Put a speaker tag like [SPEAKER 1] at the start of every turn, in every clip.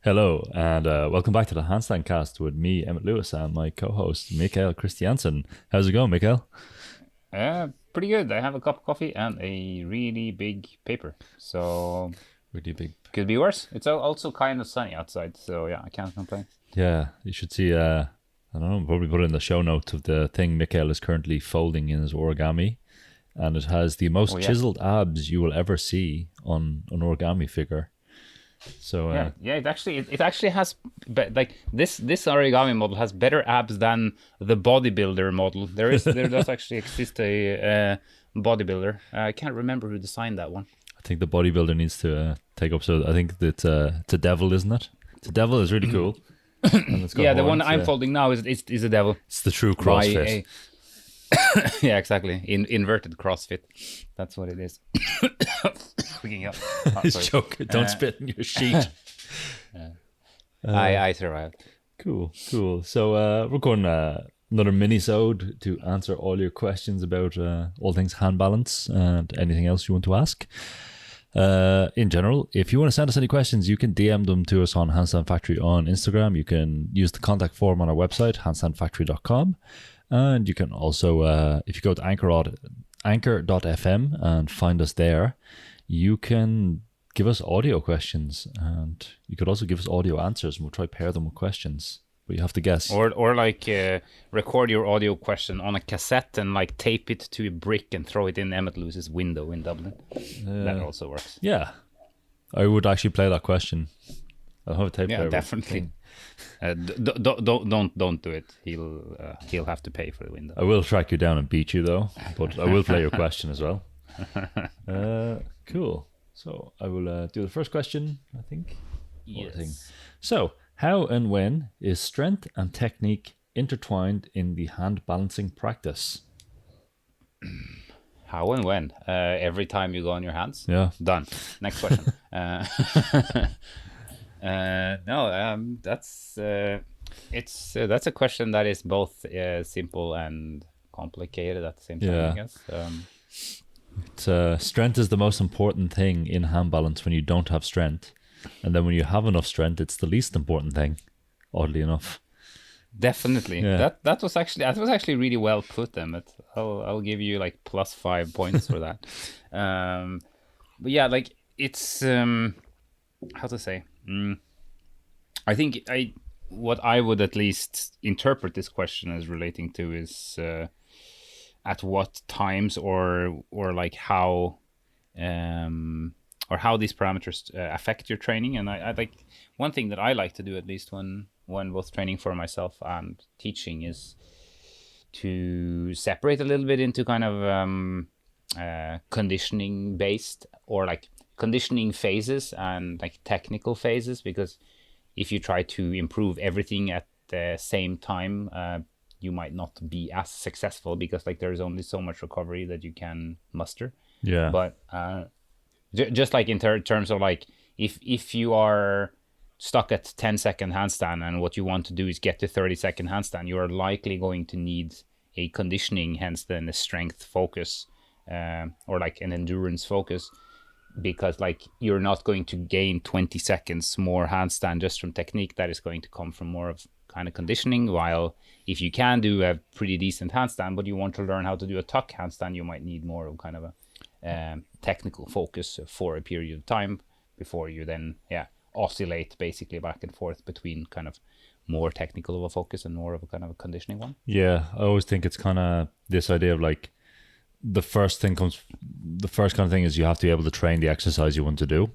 [SPEAKER 1] Hello, and welcome back to the Handstandcast with me, Emmett Lewis, and my co-host, Mikael Christiansen. How's it going, Mikael?
[SPEAKER 2] Pretty good. I have a cup of coffee and a really big paper. So
[SPEAKER 1] Really big.
[SPEAKER 2] could be worse. It's also kind of sunny outside, so yeah, I can't complain.
[SPEAKER 1] Yeah, you should see, I don't know, probably put it in the show notes of the thing Mikael is currently folding in his origami. And it has the most chiseled abs you will ever see on an origami figure. So
[SPEAKER 2] it actually has like this origami model has better abs than the bodybuilder model. There does actually exist a bodybuilder. I can't remember who designed that one.
[SPEAKER 1] I think the bodybuilder needs to take up. So I think that it's a devil, isn't it? It's a devil is really cool. And it's got
[SPEAKER 2] the
[SPEAKER 1] horns,
[SPEAKER 2] one I'm folding now is a devil.
[SPEAKER 1] It's the true CrossFit.
[SPEAKER 2] Yeah, exactly. Inverted CrossFit. That's what it is. Speaking of,
[SPEAKER 1] It's joke. Don't spit in your sheet.
[SPEAKER 2] I survived.
[SPEAKER 1] Cool. So we're going another mini-sode to answer all your questions about all things hand balance and anything else you want to ask. In general, if you want to send us any questions, you can DM them to us on Handstand Factory on Instagram. You can use the contact form on our website, handstandfactory.com. And you can also, if you go to anchor.fm and find us there, you can give us audio questions, and you could also give us audio answers, and we'll try to pair them with questions. But you have to guess.
[SPEAKER 2] Or like record your audio question on a cassette and like tape it to a brick and throw it in Emmet Lewis's window in Dublin. That also works.
[SPEAKER 1] Yeah, I would actually play that question. I'll have a tape player.
[SPEAKER 2] Yeah, definitely. Don't do it. He'll have to pay for the window.
[SPEAKER 1] I will track you down and beat you though, but I will play your question as well. Cool. So I will do the first question, I think.
[SPEAKER 2] Yes.
[SPEAKER 1] So, how and when is strength and technique intertwined in the hand balancing practice?
[SPEAKER 2] How and when? Every time you go on your hands?
[SPEAKER 1] Yeah.
[SPEAKER 2] Done. Next question. That's a question that is both simple and complicated at the same time, I guess.
[SPEAKER 1] Strength is the most important thing in hand balance when you don't have strength, and then when you have enough strength, it's the least important thing. Oddly enough.
[SPEAKER 2] Definitely. Yeah. That was actually really well put, Emmett. I'll give you like +5 points for that. But yeah, like it's how to say. I think what I would at least interpret this question as relating to is at what times or like how or how these parameters affect your training. And I like one thing that I like to do, at least when both training for myself and teaching, is to separate a little bit into kind of conditioning based or like conditioning phases and like technical phases, because if you try to improve everything at the same time, you might not be as successful, because like there's only so much recovery that you can muster.
[SPEAKER 1] Yeah.
[SPEAKER 2] But just like in terms of like if you are stuck at 10-second handstand and what you want to do is get to 30-second handstand, you are likely going to need a conditioning, hence then a strength focus or like an endurance focus, because like you're not going to gain 20 seconds more handstand just from technique. That is going to come from more of kind of conditioning. While if you can do a pretty decent handstand, but you want to learn how to do a tuck handstand, you might need more of kind of a technical focus for a period of time before you then oscillate basically back and forth between kind of more technical of a focus and more of a kind of a conditioning one.
[SPEAKER 1] Yeah, I always think it's kind of this idea of like the first kind of thing is you have to be able to train the exercise you want to do.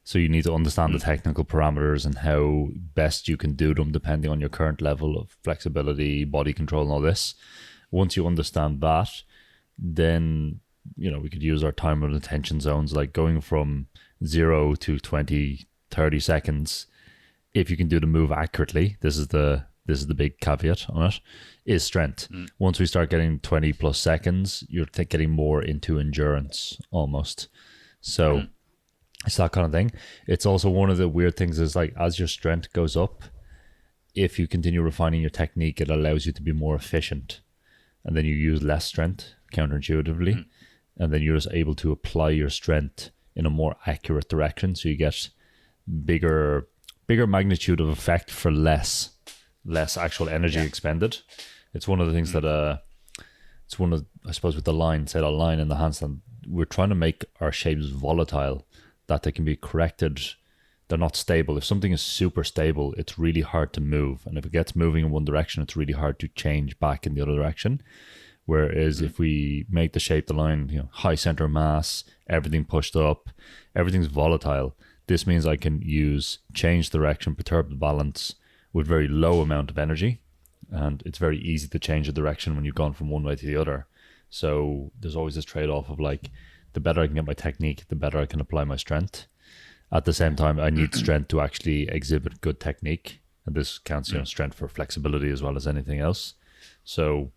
[SPEAKER 1] So you need to understand the technical parameters and how best you can do them depending on your current level of flexibility, body control, and all this. Once you understand that, then, you know, we could use our time and attention zones, like going from 0 to 20, 30 seconds. If you can do the move accurately, this is the big caveat on it, is strength. Once we start getting 20 plus seconds, you're getting more into endurance almost. So it's that kind of thing. It's also one of the weird things is like as your strength goes up, if you continue refining your technique, it allows you to be more efficient. And then you use less strength counterintuitively. And then you're just able to apply your strength in a more accurate direction. So you get bigger bigger magnitude of effect for less actual energy expended. It's one of the things that it's one of, I suppose, with the line, say that line in the handstand, we're trying to make our shapes volatile, that they can be corrected. They're not stable. If something is super stable, it's really hard to move. And if it gets moving in one direction, it's really hard to change back in the other direction. Whereas if we make the shape, the line, high center of mass, everything pushed up, everything's volatile. This means I can change direction, perturb the balance with very low amount of energy. And it's very easy to change the direction when you've gone from one way to the other. So there's always this trade-off of like, the better I can get my technique, the better I can apply my strength. At the same time, I need strength to actually exhibit good technique. And this counts, strength for flexibility as well as anything else. So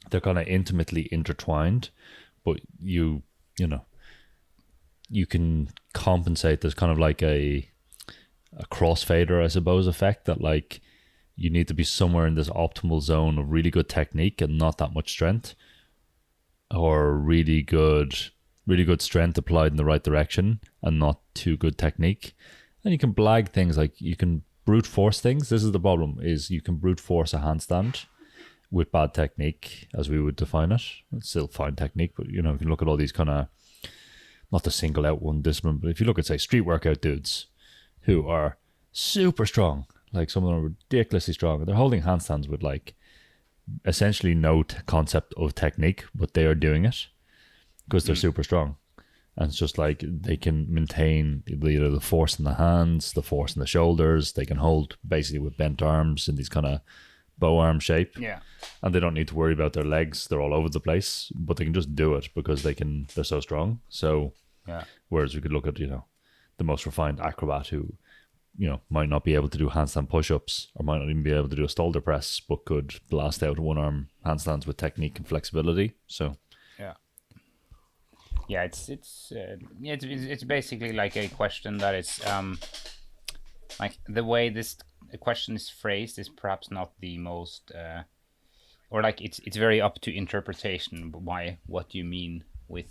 [SPEAKER 1] they're kind of intimately intertwined, but you can compensate. There's kind of like a crossfader, I suppose, effect that like you need to be somewhere in this optimal zone of really good technique and not that much strength, or really good strength applied in the right direction and not too good technique. And you can blag things, like you can brute force things. This is the problem, is you can brute force a handstand with bad technique, as we would define it. It's still fine technique, but you can look at all these kind of, not to single out one discipline, but if you look at, say, street workout dudes who are super strong, like some of them are ridiculously strong, they're holding handstands with like essentially no concept of technique, but they are doing it because they're super strong. And it's just like they can maintain either the force in the hands, the force in the shoulders. They can hold basically with bent arms in these kind of bow arm shape.
[SPEAKER 2] Yeah.
[SPEAKER 1] And they don't need to worry about their legs. They're all over the place, but they can just do it because they're so strong. So whereas we could look at, the most refined acrobat who, might not be able to do handstand push-ups or might not even be able to do a shoulder press, but could blast out one arm handstands with technique and flexibility. So
[SPEAKER 2] it's basically like a question that is like the way this question is phrased is perhaps not the most or like it's very up to interpretation why what you mean with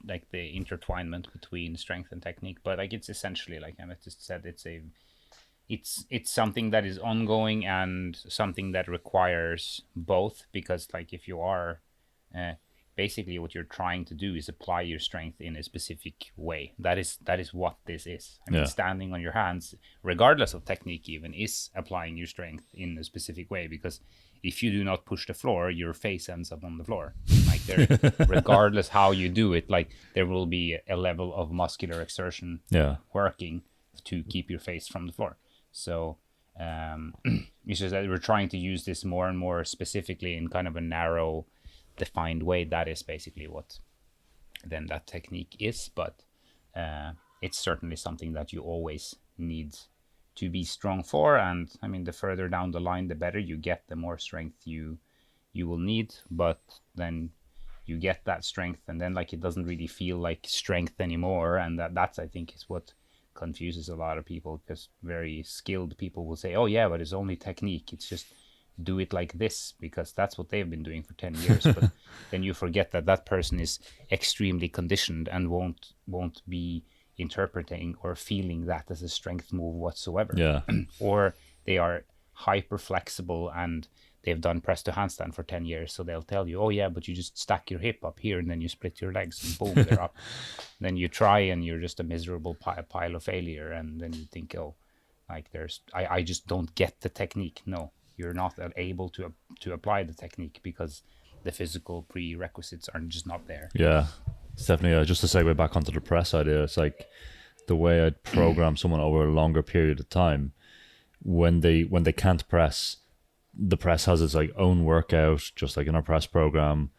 [SPEAKER 2] like the intertwinement between strength and technique. But like it's essentially, like Emmett just said, it's something that is ongoing and something that requires both, because like if you are basically what you're trying to do is apply your strength in a specific way. That is what this is. I mean, standing on your hands, regardless of technique even, is applying your strength in a specific way, because if you do not push the floor, your face ends up on the floor. Like regardless how you do it, like there will be a level of muscular exertion working to keep your face from the floor. So it's just that we're trying to use this more and more specifically in kind of a narrow, defined way. That is basically what then that technique is. But it's certainly something that you always need to be strong for. And I mean, the further down the line, the better you get, the more strength you will need. But then you get that strength, and then like it doesn't really feel like strength anymore. And that's I think is what confuses a lot of people, because very skilled people will say, oh yeah, but it's only technique, it's just do it like this, because that's what they've been doing for 10 years. But then you forget that person is extremely conditioned and won't be interpreting or feeling that as a strength move whatsoever. Or they are hyper flexible and they've done press to handstand for 10 years, so they'll tell you, oh yeah, but you just stack your hip up here and then you split your legs and boom, they're up. Then you try and you're just a miserable pile of failure, and then you think, oh, like I just don't get the technique. No, you're not able to apply the technique because the physical prerequisites are just not there.
[SPEAKER 1] It's definitely just to segue back onto the press idea. It's like the way I'd program someone over a longer period of time, when they can't press, the press has its like own workout. Just like in our press program,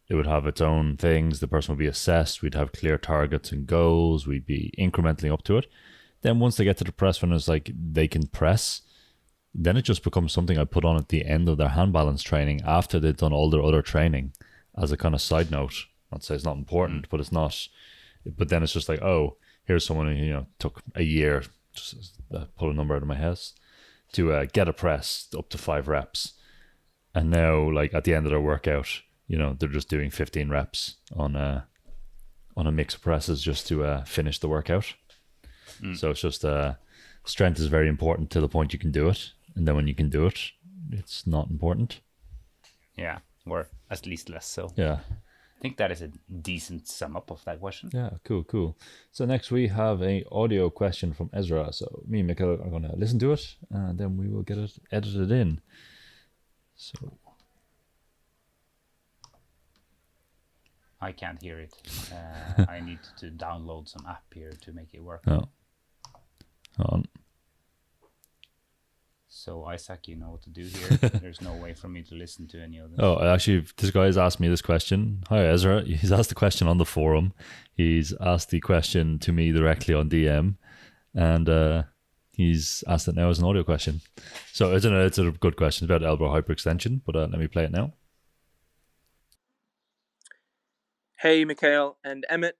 [SPEAKER 1] it would have its own things. The person would be assessed. We'd have clear targets and goals. We'd be incrementally up to it. Then once they get to the press, when it's like they can press, then it just becomes something I put on at the end of their hand balance training after they've done all their other training, as a kind of side note. Not to say it's not important, but it's not. But then it's just like, oh, here's someone who took a year, just pull a number out of my head, to get a press up to 5 reps, and now like at the end of their workout, they're just doing 15 reps on a mix of presses just to finish the workout. So it's just strength is very important to the point you can do it, and then when you can do it, it's not important.
[SPEAKER 2] Yeah, or at least less so.
[SPEAKER 1] Yeah.
[SPEAKER 2] I think that is a decent sum up of that question.
[SPEAKER 1] Yeah, cool. So next we have a audio question from Ezra. So me and Mikael are going to listen to it, and then we will get it edited in. So
[SPEAKER 2] I can't hear it. I need to download some app here to make it work.
[SPEAKER 1] Oh. Hold on.
[SPEAKER 2] So Isaac, you know what to do here. There's no way for me to listen to any of this.
[SPEAKER 1] Oh, actually, this guy has asked me this question. Hi, Ezra. He's asked the question on the forum. He's asked the question to me directly on DM, and he's asked it now as an audio question. So it's a good question. It's about elbow hyperextension, but let me play it now.
[SPEAKER 3] Hey, Mikael and Emmett.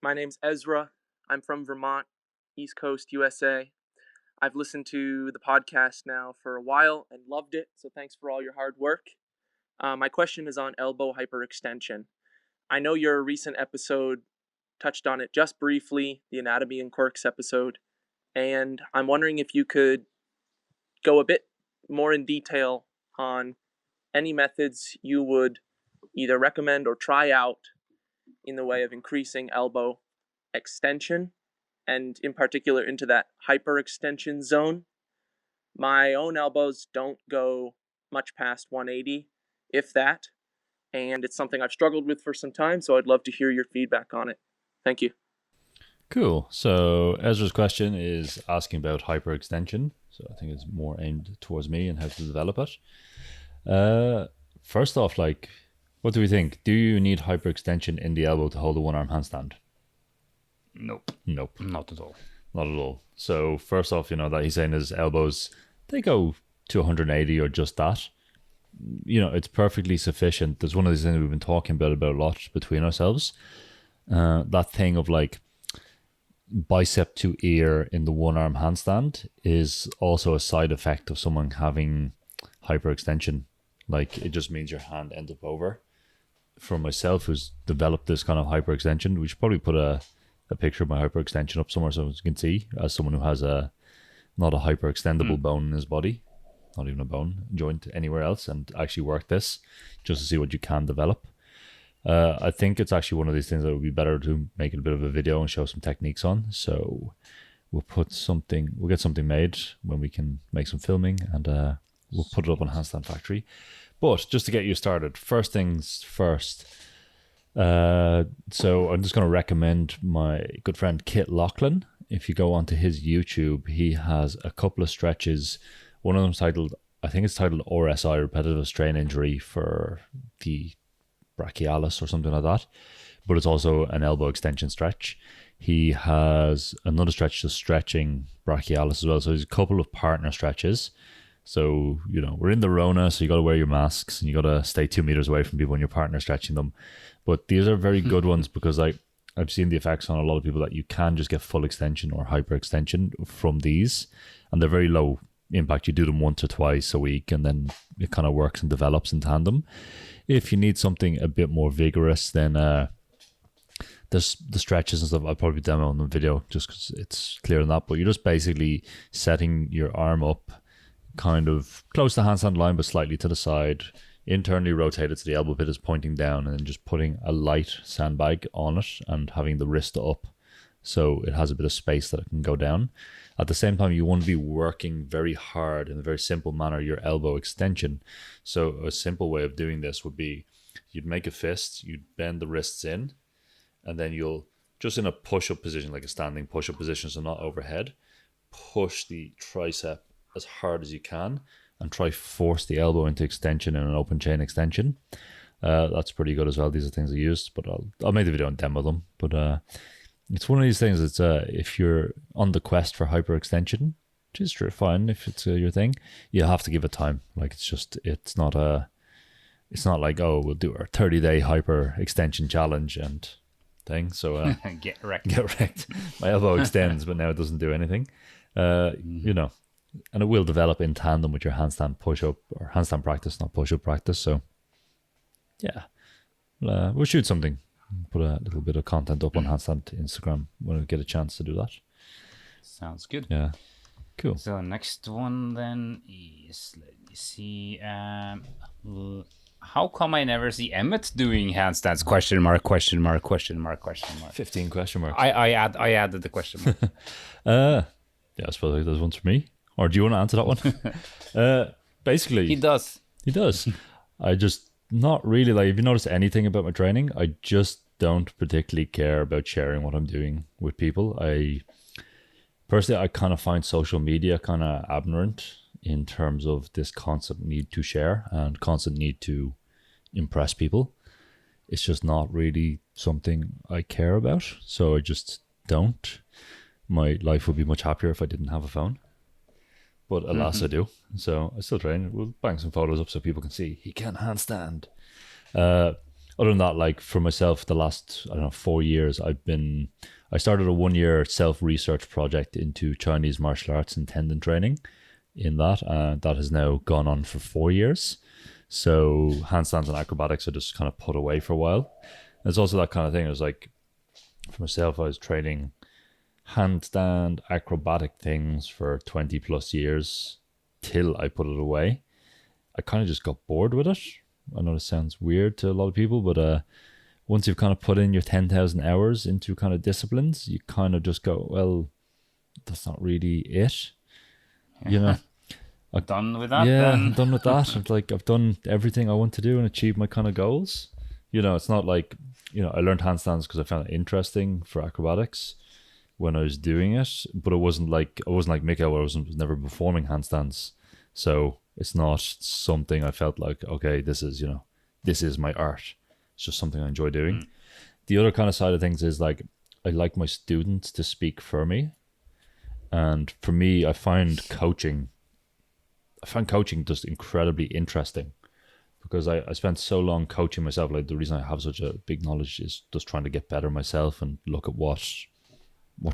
[SPEAKER 3] My name's Ezra. I'm from Vermont, East Coast, USA. I've listened to the podcast now for a while and loved it, so thanks for all your hard work. My question is on elbow hyperextension. I know your recent episode touched on it just briefly, the anatomy and quirks episode, and I'm wondering if you could go a bit more in detail on any methods you would either recommend or try out in the way of increasing elbow extension, and in particular into that hyperextension zone. My own elbows don't go much past 180, if that, and it's something I've struggled with for some time, so I'd love to hear your feedback on it. Thank you.
[SPEAKER 1] Cool. So Ezra's question is asking about hyperextension. So I think it's more aimed towards me and how to develop it. First off, what do we think? Do you need hyperextension in the elbow to hold a one-arm handstand?
[SPEAKER 2] Nope. Not at all.
[SPEAKER 1] Not at all. So first off, that he's saying his elbows, they go to 180 or just that. It's perfectly sufficient. There's one of these things we've been talking about a lot between ourselves. That thing of bicep to ear in the one-arm handstand is also a side effect of someone having hyperextension. It just means your hand ends up over. For myself, who's developed this kind of hyperextension, we should probably put a picture of my hyperextension up somewhere so you can see, as someone who has not a hyperextendable bone in his body, not even a bone joint anywhere else, and actually work this just to see what you can develop. I think it's actually one of these things that would be better to make it a bit of a video and show some techniques on. So we'll get something made when we can make some filming, and we'll put it up on Handstand Factory. But just to get you started, first things first. So I'm just going to recommend my good friend Kit Lachlan. If you go onto his YouTube, he has a couple of stretches. One of them's titled RSI, repetitive strain injury for the brachialis or something like that. But it's also an elbow extension stretch. He has another stretch just stretching brachialis as well. So there's a couple of partner stretches. So, we're in the Rona, so you got to wear your masks and you got to stay 2 meters away from people when your partner stretching them. But these are very good ones because I've seen the effects on a lot of people that you can just get full extension or hyperextension from these. And they're very low impact. You do them once or twice a week and then it kind of works and develops in tandem. If you need something a bit more vigorous, then there's the stretches and stuff. I'll probably demo on the video just because it's clear on that. But you're just basically setting your arm up kind of close to the handstand line but slightly to the side, internally rotated so the elbow pit is pointing down, and then just putting a light sandbag on it and having the wrist up so it has a bit of space that it can go down. At the same time, you want to be working very hard in a very simple manner your elbow extension. So a simple way of doing this would be you'd make a fist, you'd bend the wrists in, and then you'll just in a push-up position, like a standing push-up position, so not overhead, push the tricep as hard as you can and try force the elbow into extension in an open chain extension. That's pretty good as well. These are things I used, but I'll make the video and demo them. But it's one of these things. It's if you're on the quest for hyperextension, which is fine if it's your thing, you have to give it time. It's not like, oh, we'll do our 30-day hyperextension challenge and thing. So
[SPEAKER 2] Get wrecked.
[SPEAKER 1] My elbow extends, but now it doesn't do anything. And it will develop in tandem with your handstand push-up or handstand practice, not push-up practice. So, yeah, we'll shoot something. Put a little bit of content up on Handstand Instagram when we get a chance to do that.
[SPEAKER 2] Sounds good.
[SPEAKER 1] Yeah. Cool.
[SPEAKER 2] So next one then is, let me see, how come I never see Emmett doing handstands? Question mark, question mark, question mark, question mark.
[SPEAKER 1] 15 question marks.
[SPEAKER 2] I added the question mark.
[SPEAKER 1] Yeah, I suppose there's one for me. Or do you want to answer that one? Basically,
[SPEAKER 2] He does.
[SPEAKER 1] He does. I just not really like. If you notice anything about my training, I just don't particularly care about sharing what I'm doing with people. Personally, I kind of find social media kind of aberrant in terms of this constant need to share and constant need to impress people. It's just not really something I care about. So I just don't. My life would be much happier if I didn't have a phone. But alas, I do. So I still train. We'll bang some photos up so people can see he can handstand. Other than that, like for myself, the last, 4 years, I started a 1-year self-research project into Chinese martial arts and tendon training in that. That has now gone on for 4 years. So handstands and acrobatics are just kind of put away for a while. And it's also that kind of thing. It was like, for myself, I was training handstand acrobatic things for 20 plus years till I put it away. I kind of just got bored with it. I know this sounds weird to a lot of people, but once you've kind of put in your 10,000 hours into kind of disciplines, you kind of just go, well, that's not really it. You know,
[SPEAKER 2] I'm done with that.
[SPEAKER 1] yeah,
[SPEAKER 2] then.
[SPEAKER 1] I'm done with that. It's like I've done everything I want to do and achieve my kind of goals. You know, it's not like, I learned handstands because I found it interesting for acrobatics when I was doing it, but I wasn't like Mikael, where I was never performing handstands. So it's not something I felt like, okay, this is my art. It's just something I enjoy doing. The other kind of side of things is like, I like my students to speak for me. And for me, I find coaching just incredibly interesting because I spent so long coaching myself. Like the reason I have such a big knowledge is just trying to get better myself and look at what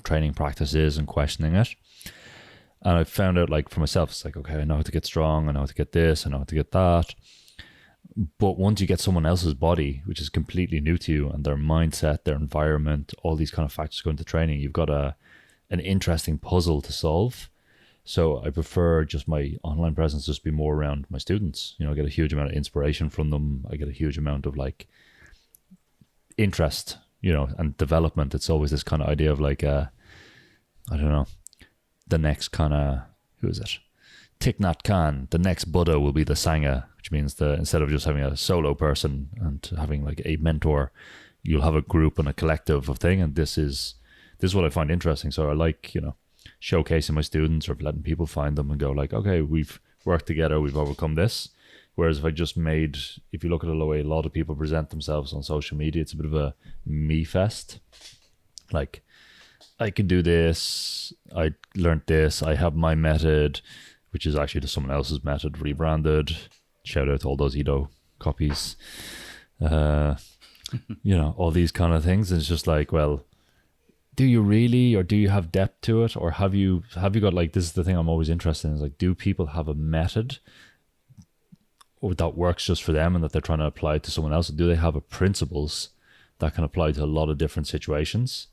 [SPEAKER 1] training practice is and questioning it. And I found out, like, for myself, it's like, okay, I know how to get strong, I know how to get this, I know how to get that. But once you get someone else's body, which is completely new to you, and their mindset, their environment, all these kind of factors go into training, you've got an interesting puzzle to solve. So I prefer just my online presence just be more around my students. I get a huge amount of inspiration from them. I get a huge amount of like interest, and development. It's always this kind of idea of like, I don't know, the next kind of, who is it? Thich Nhat Hanh, the next Buddha will be the Sangha, which means instead of just having a solo person and having like a mentor, you'll have a group and a collective of thing. And this is what I find interesting. So I like, showcasing my students or letting people find them and go like, okay, we've worked together, we've overcome this. Whereas if you look at the way a lot of people present themselves on social media, it's a bit of a me fest. Like, I can do this, I learned this, I have my method, which is actually just someone else's method rebranded. Shout out to all those Edo copies. All these kind of things. And it's just like, well, do you really, or do you have depth to it? Or have you got, like, this is the thing I'm always interested in, is like, do people have a method or that works just for them and that they're trying to apply to someone else? Do they have principles that can apply to a lot of different situations?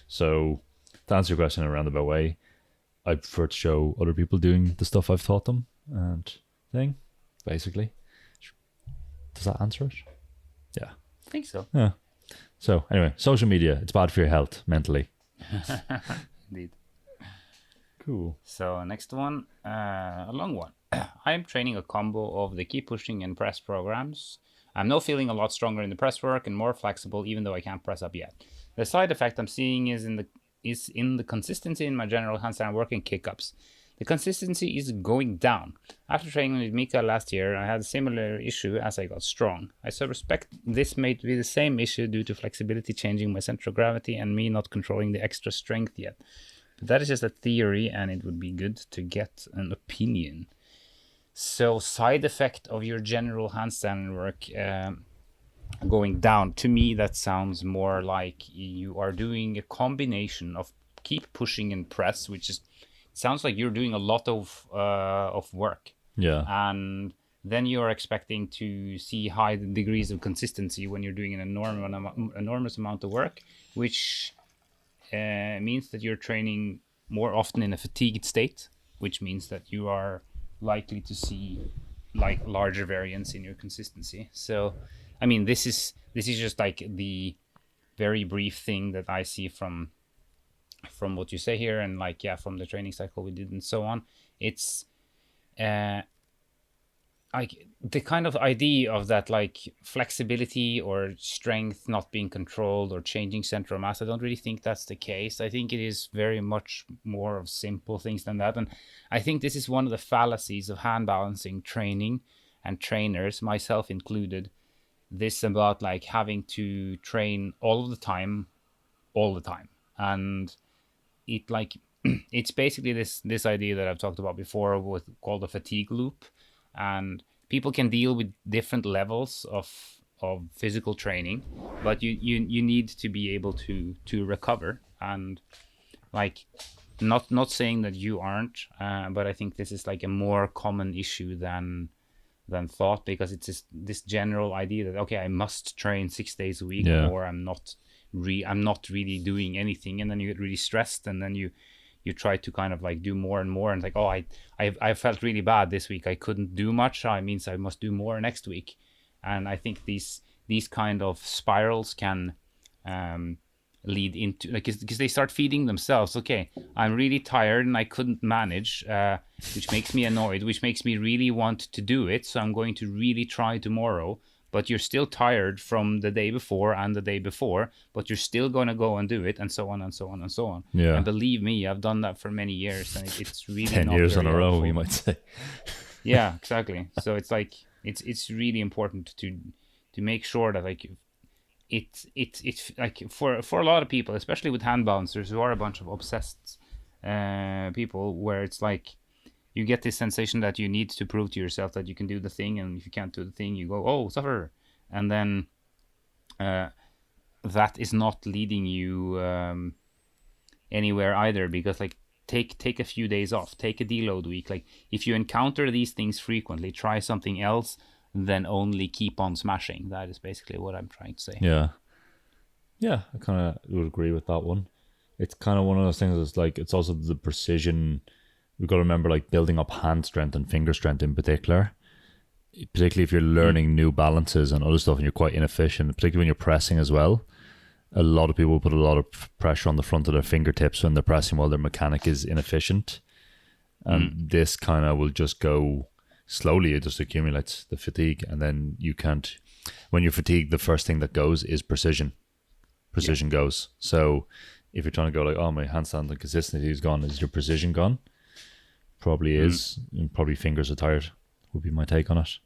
[SPEAKER 1] So to answer your question in a roundabout way, I prefer to show other people doing the stuff I've taught them and thing, basically. Does that answer it? Yeah.
[SPEAKER 2] I think so.
[SPEAKER 1] Yeah. So anyway, social media, it's bad for your health mentally.
[SPEAKER 2] Indeed.
[SPEAKER 1] Cool.
[SPEAKER 2] So next one, a long one. I'm training a combo of the keep pushing and press programs. I'm now feeling a lot stronger in the press work and more flexible, even though I can't press up yet. The side effect I'm seeing is in the consistency in my general handstand work and kick-ups. The consistency is going down. After training with Mikael last year, I had a similar issue as I got strong. I suspect this may be the same issue due to flexibility changing my center of gravity and me not controlling the extra strength yet. But that is just a theory, and it would be good to get an opinion. So, side effect of your general handstand work going down. To me, that sounds more like you are doing a combination of keep pushing and press, which sounds like you're doing a lot of work.
[SPEAKER 1] Yeah.
[SPEAKER 2] And then you're expecting to see high degrees of consistency when you're doing an enormous amount of work, which means that you're training more often in a fatigued state. which means that you are likely to see like larger variance in your consistency. So, I mean, this is just like the very brief thing that I see from what you say here, and like from the training cycle we did and so on. It's like the kind of idea of that, like flexibility or strength not being controlled or changing center of mass. I don't really think that's the case. I think it is very much more of simple things than that. And I think this is one of the fallacies of hand balancing training and trainers, myself included. This about like having to train all the time, and it like it's basically this idea that I've talked about before, called the fatigue loop. And people can deal with different levels of physical training, but you need to be able to recover. And like not saying that you aren't, but I think this is like a more common issue than thought, because it's just this general idea that, okay, I must train 6 days a week, or I'm not really doing anything, and then you get really stressed, and then you try to kind of like do more and more, and like, oh, I felt really bad this week, I couldn't do much, it means I must do more next week. And I think these kind of spirals can lead into, like, because they start feeding themselves. Okay, I'm really tired and I couldn't manage, which makes me annoyed, which makes me really want to do it, so I'm going to really try tomorrow. But you're still tired from the day before and the day before, but you're still going to go and do it, and so on and so on and so on.
[SPEAKER 1] Yeah.
[SPEAKER 2] And believe me, I've done that for many years, and it's really
[SPEAKER 1] 10
[SPEAKER 2] not
[SPEAKER 1] years
[SPEAKER 2] very
[SPEAKER 1] in a row,
[SPEAKER 2] helpful.
[SPEAKER 1] you might say.
[SPEAKER 2] Yeah, exactly. So it's like it's really important to make sure that like it's like for a lot of people, especially with hand balancers who are a bunch of obsessed people, where it's like you get this sensation that you need to prove to yourself that you can do the thing, and if you can't do the thing, you go, oh, suffer. And then that is not leading you anywhere either, because like take a few days off, take a deload week. Like if you encounter these things frequently, try something else, then only keep on smashing. That is basically what I'm trying to say.
[SPEAKER 1] Yeah, I kind of would agree with that one. It's kind of one of those things that's like, it's also the precision. We've got to remember, like, building up hand strength and finger strength in particular, particularly if you're learning new balances and other stuff and you're quite inefficient, particularly when you're pressing as well. A lot of people put a lot of pressure on the front of their fingertips when they're pressing while their mechanic is inefficient. And this kind of will just go slowly. It just accumulates the fatigue. And then you can't, when you're fatigued, the first thing that goes is precision. Precision goes. So if you're trying to go like, oh, my handstand and consistency is gone, is your precision gone? Probably is. And probably fingers are tired, would be my take on it.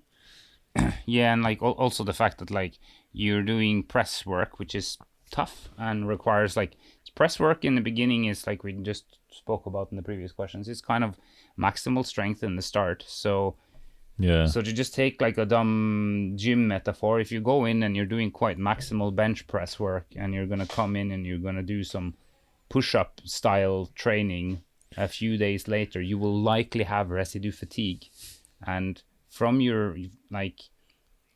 [SPEAKER 2] Yeah, and like also the fact that like you're doing press work, which is tough and requires like press work in the beginning is like we just spoke about in the previous questions. It's kind of maximal strength in the start. So
[SPEAKER 1] yeah.
[SPEAKER 2] So to just take like a dumb gym metaphor, if you go in and you're doing quite maximal bench press work, and you're gonna come in and you're gonna do some push-up style training, a few days later you will likely have residue fatigue. And from your like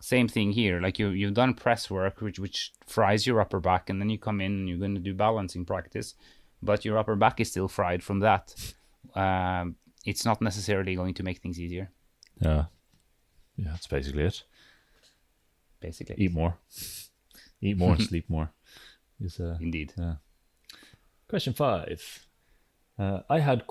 [SPEAKER 2] same thing here, like you've done press work which fries your upper back, and then you come in and you're going to do balancing practice, but your upper back is still fried from that. It's not necessarily going to make things easier.
[SPEAKER 1] Yeah, that's basically it. Eat more and sleep more is
[SPEAKER 2] indeed.
[SPEAKER 1] Question 5. I had